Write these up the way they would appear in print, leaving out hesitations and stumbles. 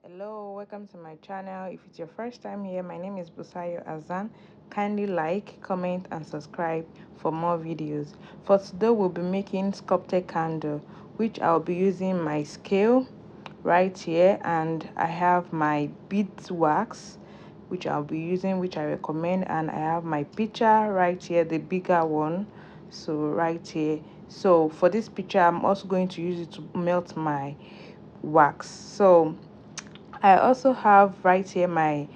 Hello, welcome to my channel. If it's your first time here, my name is Busayo Azan. Kindly like, comment and subscribe for more videos. For today we'll be making sculpted candle, which I'll be using my scale right here, and I have my beeswax which I'll be using, which I recommend, and I have my pitcher right here, the bigger one, so right here. So for this pitcher I'm also going to use it to melt my wax. So I also have right here my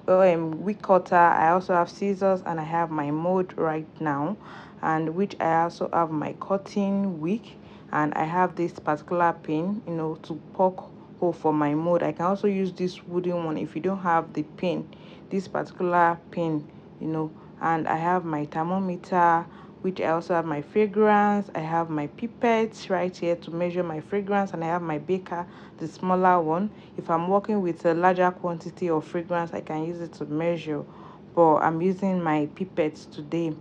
wick cutter. I also have scissors, and I have my mold right now, and which I also have my cutting wick, and I have this particular pin, to poke hole for my mold. I can also use this wooden one if you don't have the pin, this particular pin, and I have my thermometer, which I also have my fragrance. I have my pipettes right here to measure my fragrance, and I have my baker, the smaller one. If I'm working with a larger quantity of fragrance, I can use it to measure, but I'm using my pipettes today.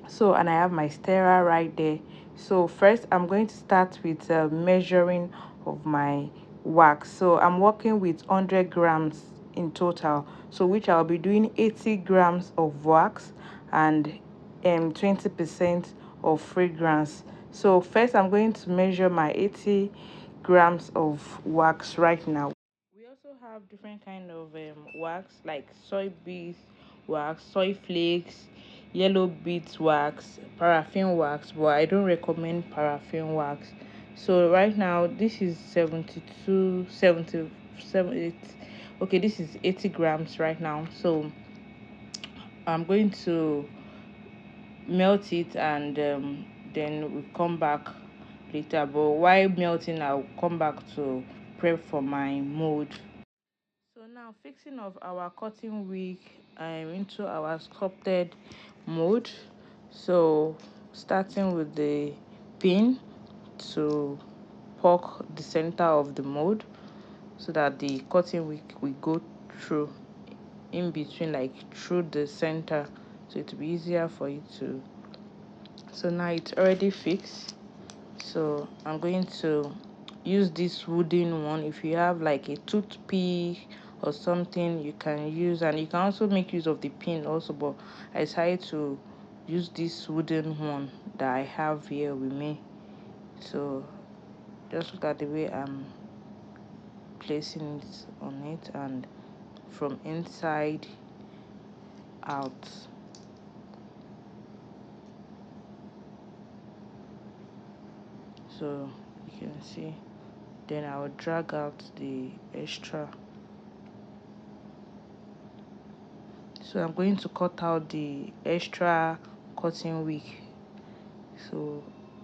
So, and I have my stirrer right there. So first I'm going to start with measuring of my wax. So I'm working with 100 grams in total, so which I'll be doing 80 grams of wax and 20% of fragrance. So first I'm going to measure my 80 grams of wax right now. We also have different kind of wax, like soy beads wax, soy flakes, yellow beads wax, paraffin wax, but I don't recommend paraffin wax. So right now this is 72 77 okay, this is 80 grams right now. So I'm going to melt it, and then we come back later, but while melting I'll come back to prep for my mold. So now fixing of our cotton wig into our sculpted mold. So starting with the pin to poke the center of the mold so that the cotton wig will go through in between, like through the center, so it will be easier for you to. So now it's already fixed. So I'm going to use this wooden one. If you have like a toothpick or something, you can use, and you can also make use of the pin also, but I decided to use this wooden one that I have here with me. So just look at the way I'm placing it on it, and from inside out. So you can see, then I will drag out the extra. So I'm going to cut out the extra cotton wig. So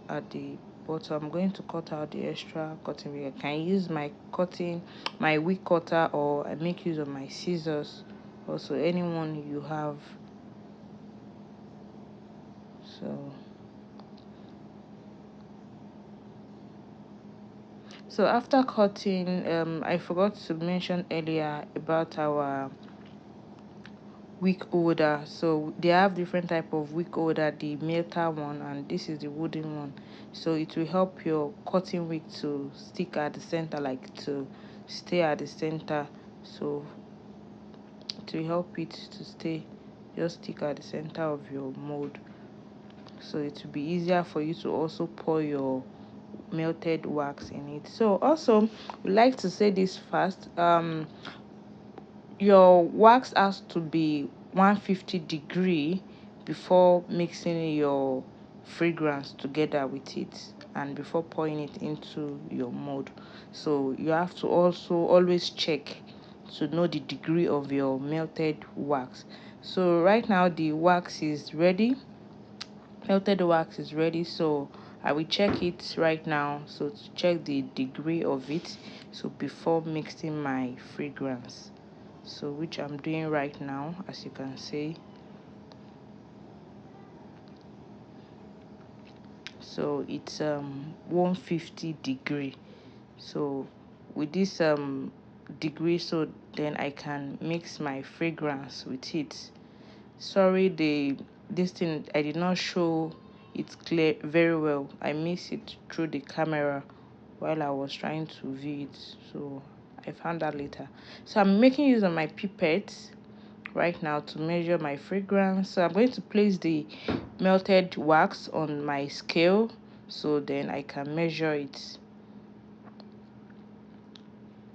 at the bottom I'm going to cut out the extra cotton wig. I can use my wig cutter, or I make use of my scissors, also anyone you have. So after cutting, I forgot to mention earlier about our wick holder. So they have different type of wick holder, the metal one, and this is the wooden one. So it will help your cotton wick to stick at the center, like to stay at the center. So it will help it to stay, just stick at the center of your mold, so it will be easier for you to also pour your melted wax in it. So also we like to say this fast, your wax has to be 150-degree before mixing your fragrance together with it, and before pouring it into your mold. So you have to also always check to know the degree of your melted wax. So right now the wax is ready, melted wax is ready. So I will check it right now, so to check the degree of it, so before mixing my fragrance, so which I'm doing right now, as you can see. So it's 150-degree. So with this degree, so then I can mix my fragrance with it. Sorry, this thing I did not show it clear very well. I missed it through the camera while I was trying to view it, so I found out later. So I'm making use of my pipette right now to measure my fragrance. So I'm going to place the melted wax on my scale so then I can measure it.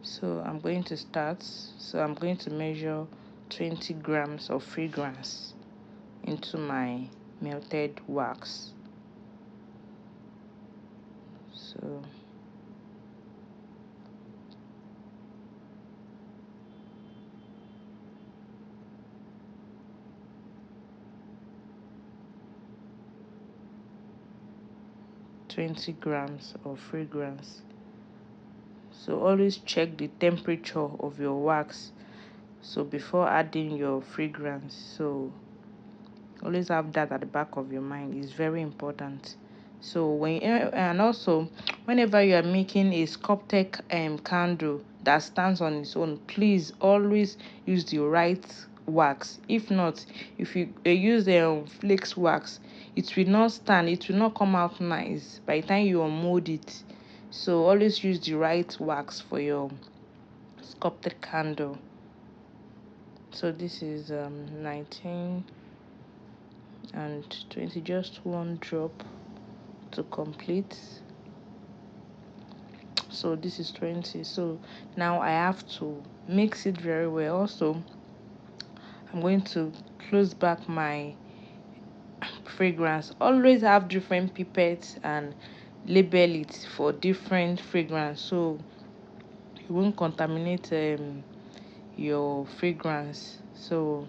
So I'm going to start. So I'm going to measure 20 grams of fragrance into my melted wax. So $20 grams of fragrance. So always check the temperature of your wax so before adding your fragrance. So always have that at the back of your mind. It's very important. So and also whenever you are making a sculpted candle that stands on its own, please always use the right wax. If not, if you use the flakes wax, it will not stand, it will not come out nice by the time you unmold it. So always use the right wax for your sculpted candle. So this is 19 and 20, just one drop to complete. So this is 20. So now I have to mix it very well. Also, I'm going to close back my fragrance. Always have different pipettes and label it for different fragrance so you won't contaminate your fragrance. So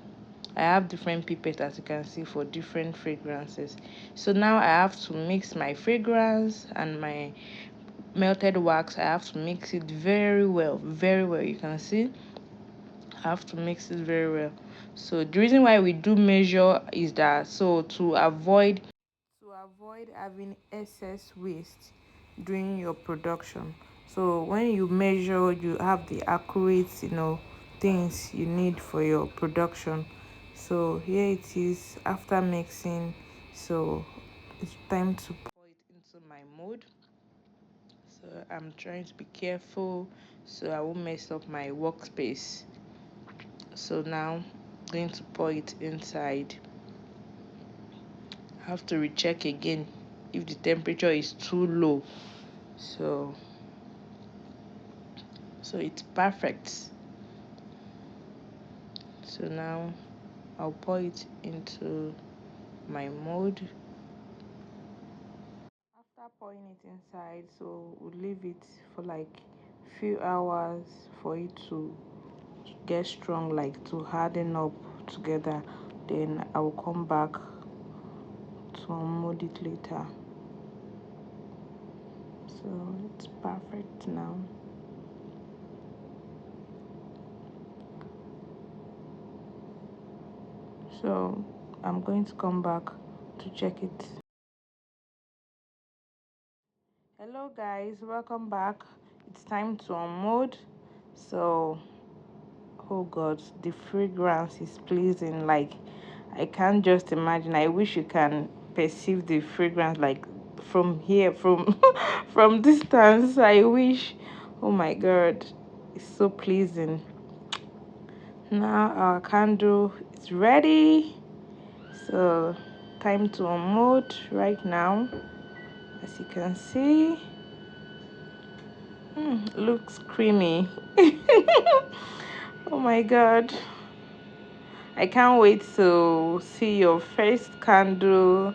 I have different pipettes, as you can see, for different fragrances. So now I have to mix my fragrance and my melted wax. I have to mix it very well, very well. You can see I have to mix it very well. So the reason why we do measure is that so to avoid having excess waste during your production. So when you measure, you have the accurate things you need for your production. So here it is after mixing. So it's time to pour it into my mold. So I'm trying to be careful so I won't mess up my workspace. So now I'm going to pour it inside. I have to recheck again if the temperature is too low. So it's perfect. So now I'll pour it into my mold. After pouring it inside, so we'll leave it for like few hours for it to get strong, like to harden up together. Then I will come back to unmold it later. So it's perfect now. So I'm going to come back to check it. Hello guys, welcome back. It's time to unmold. So oh god, the fragrance is pleasing. Like I can't just imagine. I wish you can perceive the fragrance like from here, from from distance. I wish. Oh my god, it's so pleasing. Now our candle is ready. So time to unmold right now. As you can see, looks creamy. Oh my god, I can't wait to see your first candle.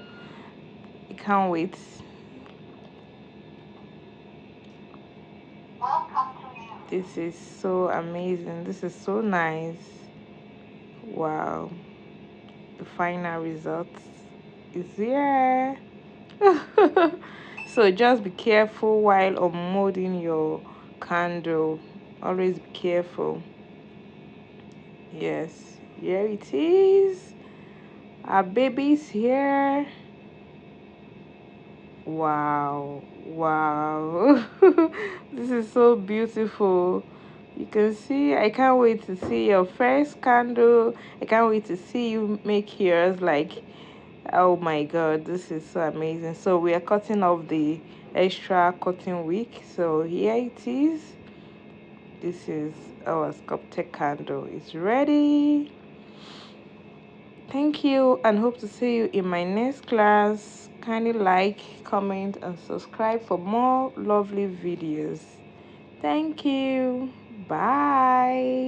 I can't wait. This is so amazing. This is so nice. Wow. The final result is here. So just be careful while unmolding your candle. Always be careful. Yes, here it is. Our baby's here. Wow, wow. This is so beautiful. You can see, I can't wait to see your first candle. I can't wait to see you make yours. Like, oh my god, this is so amazing. So we are cutting off the extra cotton wick. So here it is. This is our sculpted candle. It's ready. Thank you and hope to see you in my next class. Kindly like, comment and subscribe for more lovely videos. Thank you. Bye.